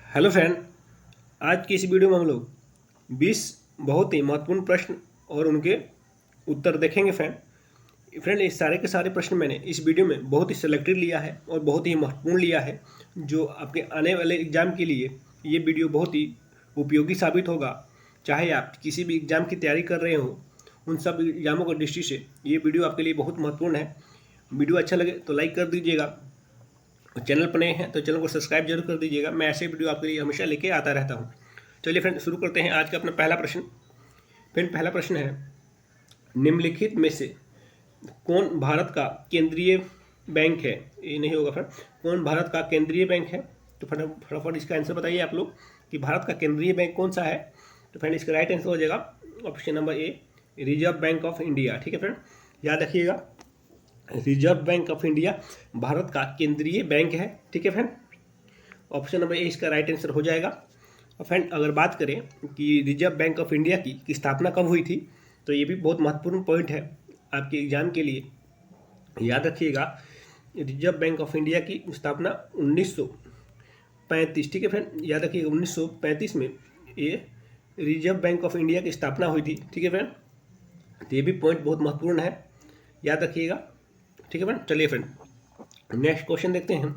Hello friend. आज की इस वीडियो में हम लोग 20 बहुत ही महत्वपूर्ण प्रश्न और उनके उत्तर देखेंगे। फ्रेंड ये सारे के सारे प्रश्न मैंने इस वीडियो में बहुत ही सिलेक्टेड लिया है और बहुत ही महत्वपूर्ण लिया है, जो आपके आने वाले एग्जाम के लिए ये वीडियो बहुत ही उपयोगी साबित होगा। चाहे आप किसी भी एग्ज़ाम की तैयारी कर रहे हो, उन सब एग्जामों की दृष्टि से ये वीडियो आपके लिए बहुत महत्वपूर्ण है। वीडियो अच्छा लगे तो लाइक कर दीजिएगा, चैनल पर नए हैं तो चैनल को सब्सक्राइब जरूर कर दीजिएगा। मैं ऐसे वीडियो आपके लिए हमेशा लेके आता रहता हूँ। चलिए फ्रेंड शुरू करते हैं आज का अपना पहला प्रश्न। फ्रेंड पहला प्रश्न है, निम्नलिखित में से कौन भारत का केंद्रीय बैंक है? ये नहीं होगा फ्रेंड, कौन भारत का केंद्रीय बैंक है? तो फटाफट इसका आंसर बताइए आप लोग कि भारत का केंद्रीय बैंक कौन सा है। तो फ्रेंड इसका राइट आंसर हो जाएगा option number A, reserve bank of India. ठीक है फ्रेंड, याद रखिएगा, reserve bank of India Bharat का केंद्रीय बैंक है। ठीक है फ्रेंड, ऑप्शन नंबर ए इसका राइट आंसर हो जाएगा। और फ्रेंड अगर बात करें कि रिजर्व बैंक ऑफ इंडिया की स्थापना कब हुई थी, तो ये भी बहुत महत्वपूर्ण पॉइंट है आपके एग्जाम के लिए। याद रखिएगा, रिजर्व बैंक ऑफ इंडिया की स्थापना 1935, ठीक है फ्रेंड, याद रखिएगा 1935 में ये रिजर्व बैंक ऑफ इंडिया की स्थापना हुई थी। ठीक है फ्रेंड, तो ये भी पॉइंट बहुत महत्वपूर्ण है, याद रखिएगा। ठीक है फ्रेंड, चलिए फ्रेंड नेक्स्ट क्वेश्चन देखते हैं।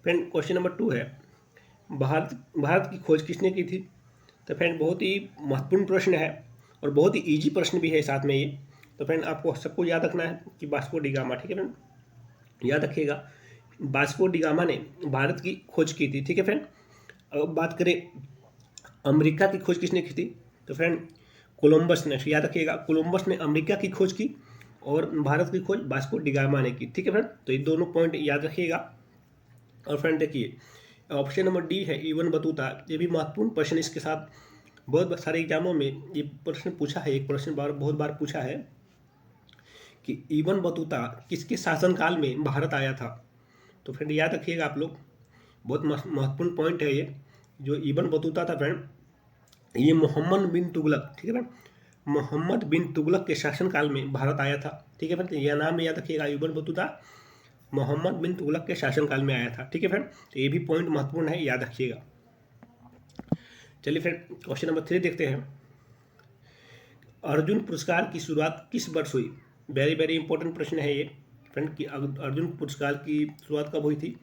फ्रेंड क्वेश्चन नंबर 2 है, भारत भारत की खोज किसने की थी? तो फ्रेंड बहुत ही महत्वपूर्ण प्रश्न है और बहुत ही इजी प्रश्न भी है साथ में ये। तो फ्रेंड आपको सबको याद रखना है कि वास्को डी गामा। ठीक है फ्रेंड, याद रखिएगा वास्को डी गामा ने भारत की खोज की थी। ठीक है फ्रेंड, अब बात करें अमेरिका की खोज किसने की थी, तो फ्रेंड कोलंबस ने। याद रखिएगा कोलंबस ने अमेरिका की खोज की और भारत की खोज वास्को डी गामा ने की। ठीक है फ्रेंड, तो ये दोनों पॉइंट याद रखिएगा। और फ्रेंड देखिए ऑप्शन नंबर डी है इवन बतूता, ये भी महत्वपूर्ण प्रश्न। इसके साथ बहुत सारे एग्जामों में ये प्रश्न पूछा है, एक प्रश्न बहुत बार पूछा है कि इवन बतूता किसके शासनकाल में भारत आया था। तो फ्रेंड याद रखिएगा आप लोग, बहुत महत्वपूर्ण पॉइंट है ये। जो इबन बतूता था फ्रेंड, ये मोहम्मद बिन तुगलक, ठीक है फ्रेंड, मोहम्मद बिन तुगलक के शासनकाल में भारत आया था। ठीक है फ्रेंड, यह नाम याद रखिएगा, इबन बतूता मोहम्मद बिन तुगलक के शासनकाल में आया था। ठीक है फ्रेंड, तो ये भी पॉइंट महत्वपूर्ण है, याद रखिएगा। चलिए फ्रेंड क्वेश्चन नंबर 3 देखते हैं। अर्जुन पुरस्कार की शुरुआत किस वर्ष हुई? वेरी वेरी इंपॉर्टेंट प्रश्न है ये फ्रेंड, कि अर्जुन पुरस्कार की शुरुआत कब हुई थी।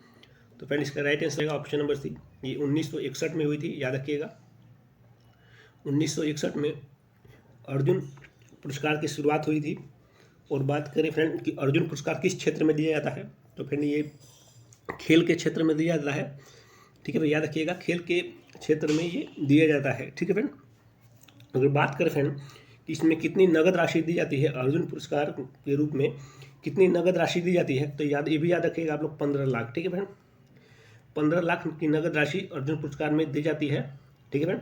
तो फ्रेंड इसका राइट आंसर है ऑप्शन नंबर सी, ये 1961 में हुई थी। याद रखिएगा 1961 में अर्जुन पुरस्कार की शुरुआत हुई थी। और बात करें फ्रेंड कि अर्जुन पुरस्कार किस क्षेत्र में दिया जाता है, तो फ्रेंड ये खेल के क्षेत्र में दिया जाता है। ठीक है, तो याद रखिएगा खेल के क्षेत्र में ये दिया जाता है। ठीक है फ्रेंड, अगर बात करें फ्रेंड कि इसमें कितनी नगद राशि दी जाती है, अर्जुन पुरस्कार के रूप में कितनी नगद राशि दी जाती है, तो ये भी याद रखिएगा आप लोग, 15 लाख। ठीक है फ्रेंड, 15 लाख की नगद राशि अर्जुन पुरस्कार में दी जाती है। ठीक है फ्रेंड,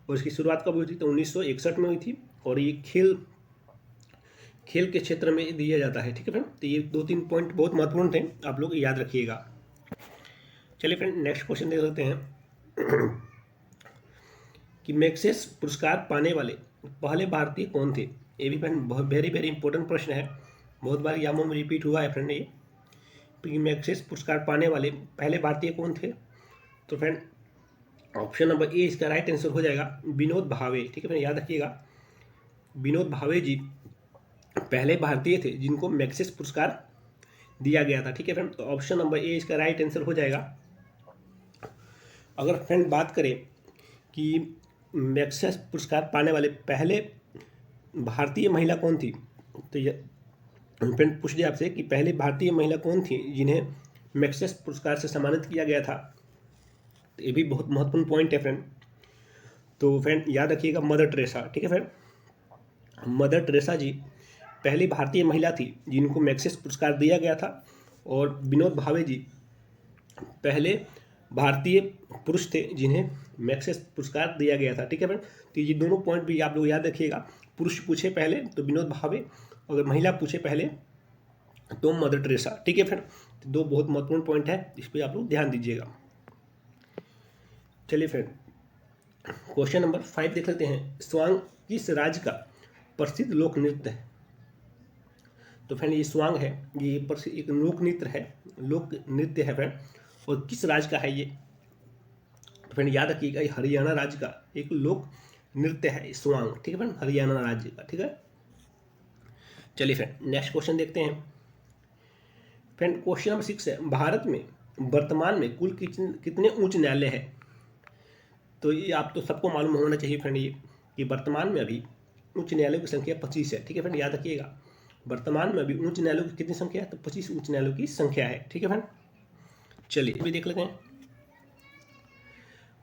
और इसकी शुरुआत कब हुई थी, तो 1961 में हुई थी। और ये खेल के क्षेत्र में दिया जाता है। ठीक है फ्रेंड, तो ये 2-3 पॉइंट बहुत महत्वपूर्ण थे, आप लोग याद रखिएगा। चलिए फ्रेंड नेक्स्ट क्वेश्चन देख लेते हैं कि मैग्सेस पुरस्कार पाने वाले पहले भारतीय कौन थे? ये भी फ्रेंड वेरी वेरी इंपॉर्टेंट प्रश्न है, बहुत बार एग्जामों में रिपीट हुआ है फ्रेंड ये। मैग्सेस पुरस्कार पाने वाले पहले भारतीय कौन थे? तो फ्रेंड ऑप्शन नंबर ए इसका राइट आंसर हो जाएगा, विनोद भावे। ठीक है फ्रेंड, याद रखिएगा विनोद भावे जी पहले भारतीय थे जिनको मैग्सेस पुरस्कार दिया गया था। ठीक है फ्रेंड, तो ऑप्शन नंबर ए इसका राइट आंसर हो जाएगा। अगर फ्रेंड बात करें कि मैग्सेस पुरस्कार पाने वाले पहले भारतीय महिला कौन थी, तो फ्रेंड पूछ दिया आपसे कि पहले भारतीय महिला कौन थी जिन्हें मैग्सेस पुरस्कार से सम्मानित किया गया था। तो ये भी बहुत महत्वपूर्ण पॉइंट है फ्रेंड। तो फ्रेंड याद रखिएगा मदर टेरेसा। ठीक है फ्रेंड, मदर टेरेसा जी पहली भारतीय महिला थी जिनको मैग्सेस पुरस्कार दिया गया था। और विनोद भावे जी पहले भारतीय पुरुष थे जिन्हें मैग्सेस पुरस्कार दिया गया था। ठीक है फ्रेंड, तो ये दोनों पॉइंट भी आप लोग याद रखिएगा। पुरुष पूछे पहले तो विनोद भावे, अगर महिला पूछे पहले तो मदर टेरेसा। ठीक है फ्रेंड, तो दो बहुत महत्वपूर्ण पॉइंट है, इस पर आप लोग ध्यान दीजिएगा। चलिए फ्रेंड क्वेश्चन नंबर 5 देख लेते हैं। स्वांग किस राज्य का प्रसिद्ध लोक नृत्य है? तो फ्रेंड ये स्वांग है, ये एक लोक नृत्य है फ्रेंड, और किस राज्य का है ये? तो फ्रेंड याद रखिएगा, ये हरियाणा राज्य का एक लोक नृत्य है स्वांग, ठीक है फ्रेंड, हरियाणा राज्य का, ठीक है। चलिए फ्रेंड नेक्स्ट क्वेश्चन देखते हैं। फ्रेंड क्वेश्चन नंबर 6 है, भारत में वर्तमान में कुल कितने उच्च न्यायालय है? तो ये आप तो सबको मालूम होना चाहिए फ्रेंड, ये कि वर्तमान में अभी उच्च न्यायालयों की संख्या 25 है, ठीक है फ्रेंड, याद रखिएगा। वर्तमान में अभी उच्च न्यायालयों की कितनी संख्या है? तो 25 उच्च न्यायालयों की संख्या है, ठीक है फ्रेंड। चलिए भी देख लेते हैं।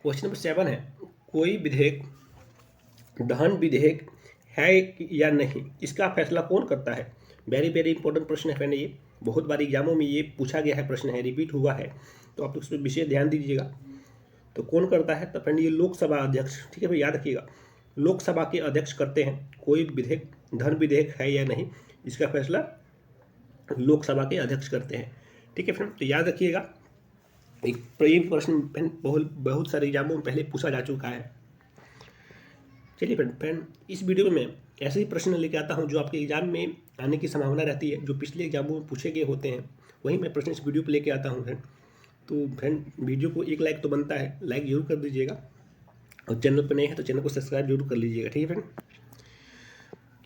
क्वेश्चन नंबर 7 है, कोई विधेयक दहन विधेयक है या नहीं, इसका फैसला कौन करता है? वेरी वेरी इंपॉर्टेंट प्रश्न है फ्रेंड, ये बहुत बार एग्जामों में ये पूछा गया है, प्रश्न है, रिपीट हुआ है, तो आप उस पर विशेष ध्यान दीजिएगा। तो कौन करता है? तो फ्रेंड ये लोकसभा अध्यक्ष, ठीक है भाई, याद रखिएगा, लोकसभा के अध्यक्ष करते हैं। कोई विधेयक धन विधेयक है या नहीं, इसका फैसला लोकसभा के अध्यक्ष करते हैं, ठीक है फ्रेंड। तो याद रखिएगा, एक प्रश्न बहुत सारे एग्जामों में पहले पूछा जा चुका है। चलिए फ्रेंड इस वीडियो में ऐसे ही प्रश्न लेके आता हूँ जो आपके एग्जाम में आने की संभावना रहती है, जो पिछले एग्जामों में पूछे गए होते हैं, वही मैं प्रश्न इस वीडियो पे लेके आता हूँ फ्रेंड। तो फ्रेंड वीडियो को एक लाइक तो बनता है, लाइक जरूर कर दीजिएगा, और चैनल पर नए हैं तो चैनल को सब्सक्राइब जरूर कर लीजिएगा, ठीक है फ्रेंड।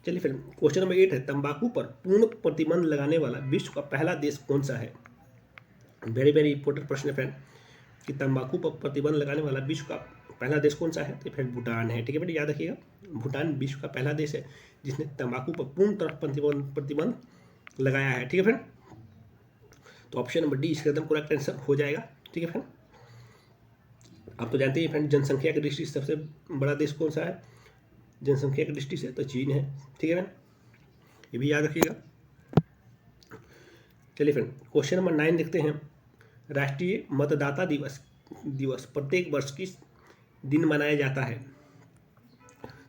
चलिए फ्रेंड क्वेश्चन नंबर 8 है, तंबाकू पर पूर्ण प्रतिबंध लगाने वाला विश्व का पहला देश कौन सा है? वेरी वेरी इंपॉर्टेंट प्रश्न है फ्रेंड, कि तंबाकू पर प्रतिबंध लगाने वाला विश्व का पहला देश कौन सा है? तो फ्रेंड भूटान है, ठीक है फ्रेंड, याद रखिएगा, भूटान विश्व का पहला देश है जिसने तंबाकू पर पूर्ण तरह प्रतिबंध लगाया है, ठीक है फ्रेंड। तो ऑप्शन नंबर डी इसका एकदम करेक्ट आंसर हो जाएगा, ठीक है फ्रेंड। आप तो जानते हैं फ्रेंड, जनसंख्या की दृष्टि से सबसे बड़ा देश कौन सा है? जनसंख्या की दृष्टि से तो चीन है, ठीक है फ्रेंड, ये भी याद रखिएगा। चलिए फ्रेंड क्वेश्चन नंबर 9 देखते हैं। राष्ट्रीय मतदाता दिवस प्रत्येक वर्ष किस दिन मनाया जाता है?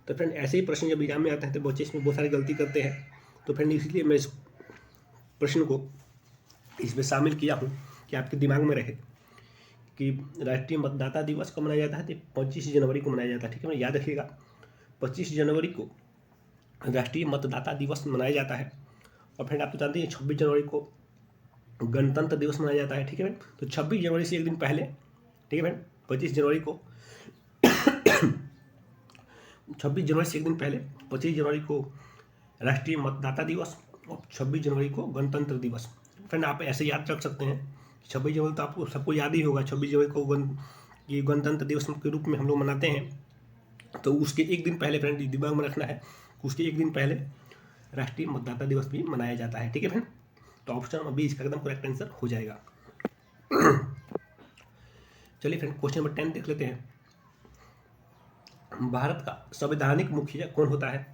तो फ्रेंड ऐसे ही प्रश्न जब एग्जाम में आते हैं तो बच्चे इसमें बहुत सारी गलती करते हैं, तो फ्रेंड इसलिए मैं इस प्रश्न को इसमें शामिल किया हूँ कि आपके दिमाग में रहे कि राष्ट्रीय मतदाता दिवस कब मनाया जाता है? तो 25 जनवरी को मनाया जाता है, ठीक है, याद रखिएगा, 25 जनवरी को राष्ट्रीय मतदाता दिवस मनाया जाता है। और फ्रेंड आप तो जानते हैं 26 जनवरी को गणतंत्र दिवस मनाया जाता है, ठीक है फ्रेंड। तो 26 जनवरी से एक दिन पहले, ठीक है फ्रेंड, 25 जनवरी को 26 जनवरी से एक दिन पहले 25 जनवरी को राष्ट्रीय मतदाता दिवस और 26 जनवरी को गणतंत्र दिवस। फ्रेंड आप ऐसे याद रख सकते हैं, 26 जनवरी तो आपको सबको याद ही होगा, 26 जनवरी को ये गणतंत्र दिवस के रूप में हम लोग मनाते हैं। तो उसके एक दिन पहले फ्रेंड दिमाग में रखना है, उसके एक दिन पहले राष्ट्रीय मतदाता दिवस भी मनाया जाता है, ठीक है फ्रेंड। तो ऑप्शन नंबर बी इसका एकदम करेक्ट आंसर हो जाएगा। चलिए फ्रेंड क्वेश्चन नंबर 10 देख लेते हैं। भारत का संवैधानिक मुखिया कौन होता है?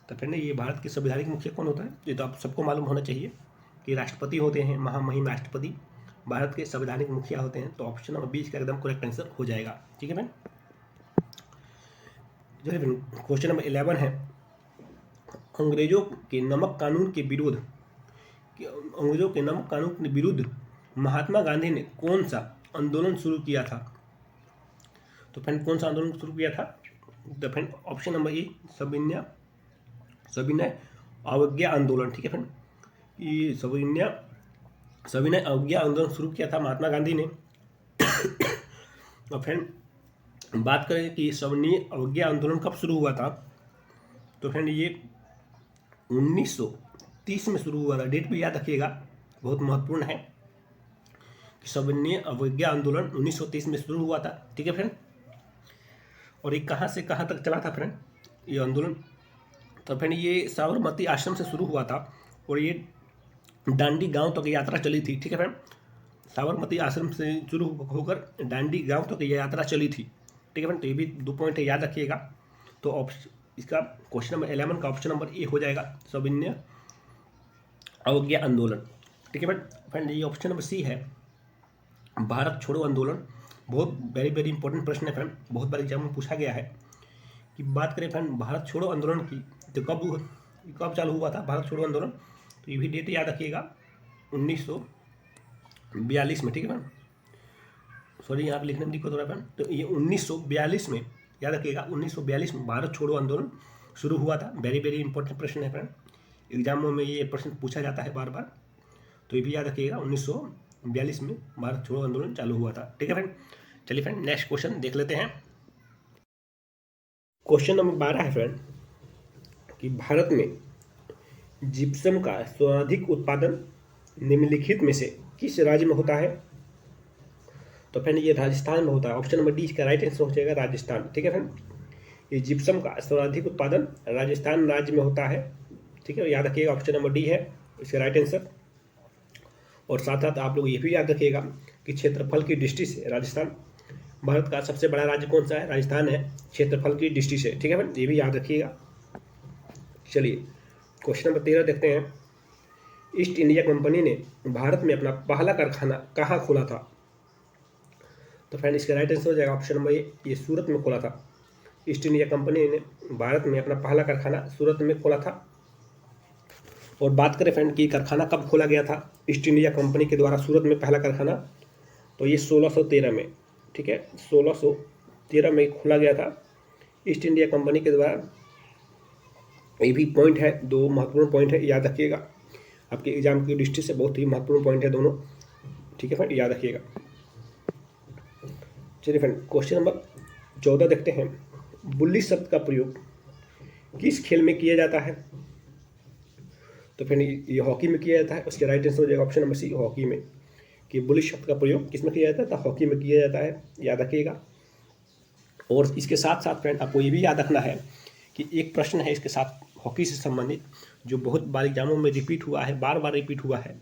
तो फ्रेंड ये भारत के संवैधानिक मुखिया कौन होता है, ये तो आप सबको मालूम होना चाहिए कि राष्ट्रपति होते हैं, महामहिम राष्ट्रपति भारत के संवैधानिक मुखिया होते हैं। तो ऑप्शन नंबर बी इसका एकदम करेक्ट आंसर हो जाएगा, ठीक है फ्रेंड। चलिए फ्रेंड क्वेश्चन नंबर 11 है, अंग्रेजों के नमक कानून के विरुद्ध महात्मा गांधी ने कौन सा आंदोलन शुरू किया था? तो फ्रेंड कौन सा आंदोलन शुरू किया था? तो फ्रेंड ऑप्शन नंबर ए सविनय अवज्ञा आंदोलन, ठीक है फ्रेंड, ये सविनय अवज्ञा आंदोलन शुरू किया था महात्मा गांधी ने। और फ्रेंड बात करें कि सविनय अवज्ञा आंदोलन कब शुरू हुआ था, तो फ्रेंड ये 1930 में शुरू हुआ था, डेट भी याद रखिएगा, बहुत महत्वपूर्ण है कि सविनय अवज्ञा आंदोलन 1930 में शुरू हुआ था, ठीक है फ्रेंड। और ये कहाँ से कहाँ तक चला था फ्रेंड ये आंदोलन? तो फ्रेंड ये साबरमती आश्रम से शुरू हुआ था और ये डांडी गांव तक यात्रा चली थी, ठीक है फ्रेंड, साबरमती आश्रम से शुरू होकर डांडी गांव तक ये यात्रा चली थी, ठीक है फ्रेंड। तो ये भी 2 पॉइंट है, याद रखिएगा। तो इसका क्वेश्चन नंबर 11 का ऑप्शन नंबर ए हो जाएगा, सविनय अवज्ञा आंदोलन, ठीक है फ्रेंड। ये ऑप्शन नंबर सी है, भारत छोड़ो आंदोलन। बहुत वेरी वेरी इंपॉर्टेंट प्रश्न है फ्रेंड, बहुत बार एग्जाम में पूछा गया है कि बात करें फ्रेंड भारत छोड़ो आंदोलन की, तो कब चालू हुआ था भारत छोड़ो आंदोलन? तो ये भी डेट याद रखिएगा, 1942 में, ठीक है फ्रेंड। सॉरी यहाँ पे लिखने में दिक्कत हो रहा है फ्रेंड, तो ये 1942 में याद रखिएगा, 1942 में भारत छोड़ो आंदोलन शुरू हुआ था। वेरी वेरी इंपॉर्टेंट प्रश्न है फ्रेंड, एग्जामों में ये प्रश्न पूछा जाता है बार बार, तो ये भी याद रखिएगा, 1942 में भारत छोड़ो आंदोलन चालू हुआ था, ठीक है फ्रेंड। चलिए फ्रेंड नेक्स्ट क्वेश्चन देख लेते हैं। क्वेश्चन नंबर 12 है फ्रेंड कि भारत में जिप्सम का सर्वाधिक उत्पादन निम्नलिखित में से किस राज्य में होता है? तो फ्रेंड ये राजस्थान में होता है। ऑप्शन नंबर डी इसका राइट आंसर हो जाएगा राजस्थान। ठीक है फ्रेंड, ये जिप्सम का सर्वाधिक उत्पादन राजस्थान राज्य में होता है। ठीक है, याद रखिएगा ऑप्शन नंबर डी है इसका राइट आंसर। और साथ साथ आप लोग ये भी याद रखिएगा कि क्षेत्रफल की दृष्टि से राजस्थान भारत का सबसे बड़ा राज्य कौन सा है? राजस्थान है, क्षेत्रफल की दृष्टि से। ठीक है फ्रेंड, ये भी याद रखिएगा। चलिए क्वेश्चन नंबर 13 देखते हैं। ईस्ट इंडिया कंपनी ने भारत में अपना पहला कारखाना कहाँ खोला था? तो फ्रेंड इसका राइट आंसर हो जाएगा ऑप्शन नंबर ए, ये सूरत में खोला था। ईस्ट इंडिया कंपनी ने भारत में अपना पहला कारखाना सूरत में खोला था। और बात करें फ्रेंड कि कारखाना कब खोला गया था ईस्ट इंडिया कंपनी के द्वारा सूरत में पहला कारखाना, तो ये 1613 में। ठीक है, 1613 में खोला गया था ईस्ट इंडिया कंपनी के द्वारा। ये भी पॉइंट है, दो महत्वपूर्ण पॉइंट है, याद रखिएगा। आपके एग्जाम की दृष्टि से बहुत ही महत्वपूर्ण पॉइंट है दोनों। ठीक है फ्रेंड, याद रखिएगा। चलिए फ्रेंड क्वेश्चन नंबर 14 देखते हैं। बुल्ली शब्द का प्रयोग किस खेल में किया जाता है? तो फिर ये हॉकी में किया जाता है। उसके राइट आंसर हो जाएगा ऑप्शन नंबर सी, हॉकी में। कि बुलिश शब्द का प्रयोग किस में किया जाता है? तो हॉकी में किया जाता है, याद रखिएगा। और इसके साथ साथ फ्रेंड आपको ये भी याद रखना है कि एक प्रश्न है इसके साथ हॉकी से संबंधित जो बहुत बार एग्जामों में रिपीट हुआ है, बार बार रिपीट हुआ है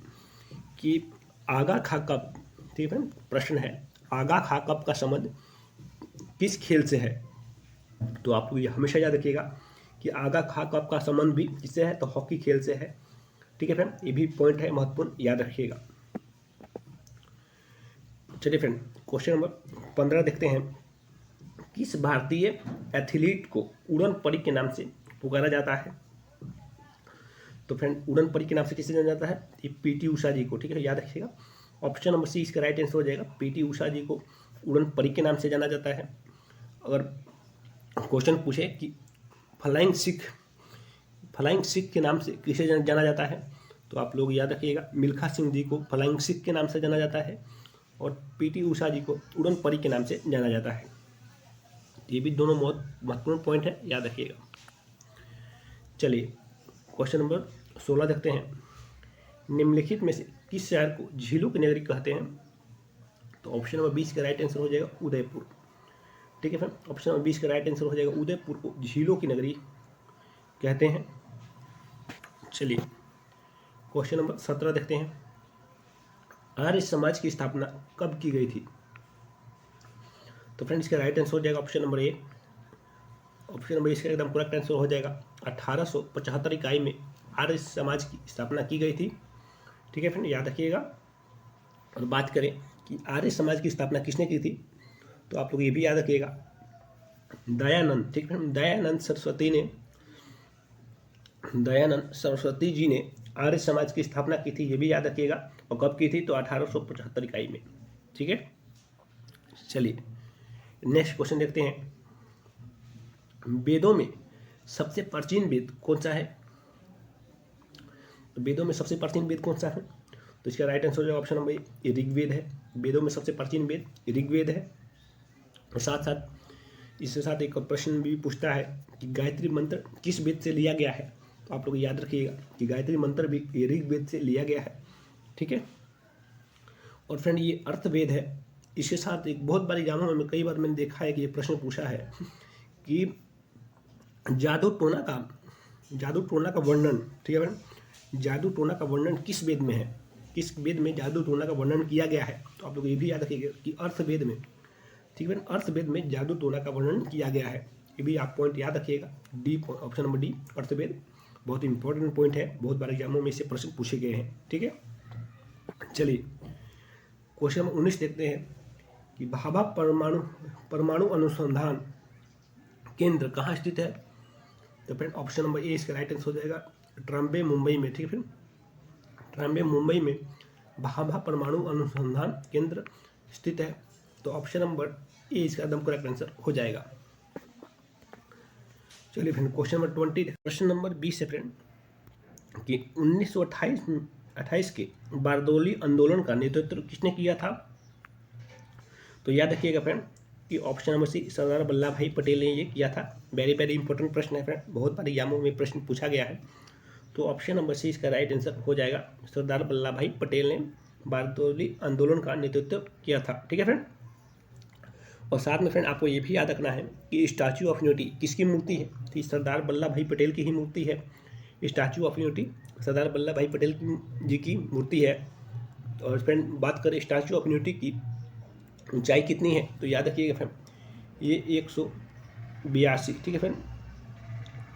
कि आगा खा कप। ठीक है, प्रश्न है आगा खा कप का संबंध किस खेल से है? तो आपको ये हमेशा याद रखिएगा कि आगा खा कप का संबंध भी किससे है? तो हॉकी खेल से है। ठीक है फ्रेंड, ये भी पॉइंट है महत्वपूर्ण, याद रखिएगा। चलिए फ्रेंड क्वेश्चन नंबर 15 देखते हैं। किस भारतीय एथलीट को उड़न परी के नाम से पुकारा जाता है? तो फ्रेंड उड़न परी के नाम से किसे जाना जाता है? ये पीटी उषा जी को। ठीक है, याद रखिएगा। ऑप्शन नंबर सी इसका राइट आंसर हो जाएगा। पीटी उषा जी को उड़न परी के नाम से जाना जाता है। अगर क्वेश्चन पूछे कि फ्लाइंग सिख के नाम से किसे जाना जाता है, तो आप लोग याद रखिएगा मिल्खा सिंह जी को फ्लाइंग सिख के नाम से जाना जाता है और पीटी उषा जी को उड़न परी के नाम से जाना जाता है। ये भी दोनों बहुत महत्वपूर्ण पॉइंट है, याद रखिएगा। चलिए क्वेश्चन नंबर 16 देखते हैं। निम्नलिखित में से किस शहर को झीलों की नगरी कहते हैं? तो ऑप्शन नंबर 20 का राइट आंसर हो जाएगा उदयपुर। ठीक है फ्रेंड, ऑप्शन नंबर 20 का राइट आंसर हो जाएगा उदयपुर को झीलों की नगरी कहते हैं। चलिए क्वेश्चन नंबर 17 देखते हैं। आर्य समाज की स्थापना कब की गई थी? तो फ्रेंड इसका राइट आंसर हो जाएगा option number A. Option number इसका एकदम करेक्ट आंसर हो जाएगा 1875 इकाई में आर्य समाज की स्थापना की गई थी। ठीक है फ्रेंड, याद रखिएगा। और बात करें कि आर्य समाज की स्थापना किसने की थी, तो आप लोग ये भी याद रखिएगा दयानंद। ठीक है, दयानंद सरस्वती जी ने आर्य समाज की स्थापना की थी, ये भी याद रखिएगा। और कब की थी? तो 1875 इकाई में। ठीक है, चलिए नेक्स्ट क्वेश्चन देखते हैं। वेदों में सबसे प्राचीन वेद कौन सा है? तो वेदों में सबसे प्राचीन वेद कौन सा है? तो इसका राइट आंसर हो जाएगा ऑप्शन नंबर ए, ऋग्वेद है। वेदों में सबसे प्राचीन वेद ऋग्वेद है। और साथ साथ इसके साथ एक प्रश्न भी पूछता है कि गायत्री मंत्र किस वेद से लिया गया है? तो आप लोग याद रखिएगा कि गायत्री मंत्र भी ऋग्वेद से लिया गया है। ठीक है, और फ्रेंड ये अर्थवेद है। इसके साथ एक बहुत बार एग्जामों में कई बार मैंने देखा है कि ये प्रश्न पूछा है कि जादू टोना का वर्णन। ठीक है फ्रेंड, जादू टोना का वर्णन किस वेद में है? किस वेद में जादू टोना का वर्णन किया गया है? तो आप लोग ये भी याद रखिएगा कि अर्थवेद में। ठीक है, अर्थवेद में जादू टोना का वर्णन किया गया है। ये भी आप पॉइंट याद रखिएगा। डी, ऑप्शन नंबर डी, अर्थवेद बहुत इंपॉर्टेंट पॉइंट है, बहुत बार एग्जामों में इससे प्रश्न पूछे गए हैं। ठीक है, चलिए क्वेश्चन नंबर 19 देखते हैं कि भाभा परमाणु अनुसंधान केंद्र कहाँ स्थित है? तो फ्रेंड ऑप्शन नंबर ए इसका राइट आंसर हो जाएगा ट्राम्बे, मुंबई में। ठीक है फ्रेंड, ट्राम्बे मुंबई में भाभा परमाणु अनुसंधान केंद्र स्थित है। तो ऑप्शन नंबर ए इसका एकदम करेक्ट आंसर हो जाएगा। चलिए फ्रेंड क्वेश्चन नंबर 20, प्रश्न नंबर 20 है फ्रेंड कि 1928 के बारदोली आंदोलन का नेतृत्व किसने किया था? तो याद रखिएगा फ्रेंड कि option number C Sardar Vallabh भाई पटेल ने ये किया था। वेरी वेरी इंपॉर्टेंट प्रश्न है फ्रेंड, बहुत बार एग्जामों में प्रश्न पूछा गया है। तो ऑप्शन नंबर सी इसका राइट आंसर हो जाएगा। सरदार वल्लभ भाई पटेल ने बारडोली आंदोलन का नेतृत्व किया था। ठीक है फ्रेंड। और साथ में फ्रेंड आपको ये भी याद रखना है कि स्टैचू ऑफ यूनिटी किसकी मूर्ति है, तो सरदार वल्लभ भाई पटेल की ही मूर्ति है। Statue of unity Sardar Vallabh भाई पटेल जी की मूर्ति है। और फ्रेंड बात करें स्टैचू ऑफ यूनिटी की ऊंचाई कितनी है, तो याद रखिएगा फ्रेंड ये 182, ठीक है फ्रेंड,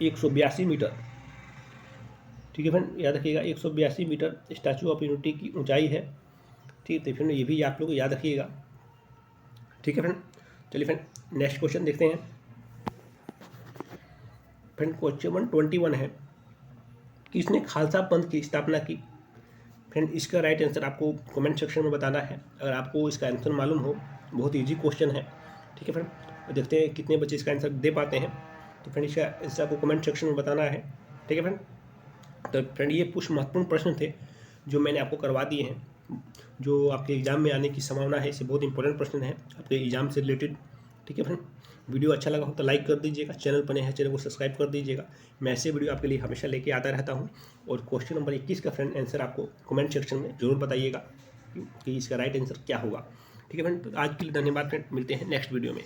182 मीटर। ठीक है फ्रेंड, याद रखिएगा 182 मीटर स्टैचू ऑफ यूनिटी की ऊंचाई है। ठीक है, तो फ्रेंड ये भी आप लोग याद रखिएगा। ठीक है फ्रेंड, चलिए फ्रेंड नेक्स्ट क्वेश्चन देखते हैं। फ्रेंड क्वेश्चन 21 है, किसने खालसा पंथ की स्थापना की। फ्रेंड इसका राइट आंसर आपको कमेंट सेक्शन में बताना है। अगर आपको इसका आंसर मालूम हो, बहुत इजी क्वेश्चन है। ठीक है फ्रेंड, तो देखते हैं कितने बच्चे इसका आंसर दे पाते हैं। तो फ्रेंड इसका आंसर आपको कमेंट सेक्शन में बताना है। ठीक है फ्रेंड, तो फ्रेंड ये कुछ महत्वपूर्ण प्रश्न थे जो मैंने आपको करवा दिए हैं, जो आपके एग्जाम में आने की संभावना है। इसे बहुत इंपॉर्टेंट प्रश्न है आपके एग्जाम से रिलेटेड। ठीक है फ्रेंड, वीडियो अच्छा लगा हो तो लाइक कर दीजिएगा, चैनल पर नए हैं चैनल को सब्सक्राइब कर दीजिएगा। मैं ऐसे वीडियो आपके लिए हमेशा लेके आता रहता हूं। और क्वेश्चन नंबर 21 का फ्रेंड आंसर आपको कमेंट सेक्शन में जरूर बताइएगा कि इसका राइट आंसर क्या होगा। ठीक है फ्रेंड, तो आज के लिए धन्यवाद फ्रेंड, मिलते हैं नेक्स्ट वीडियो में।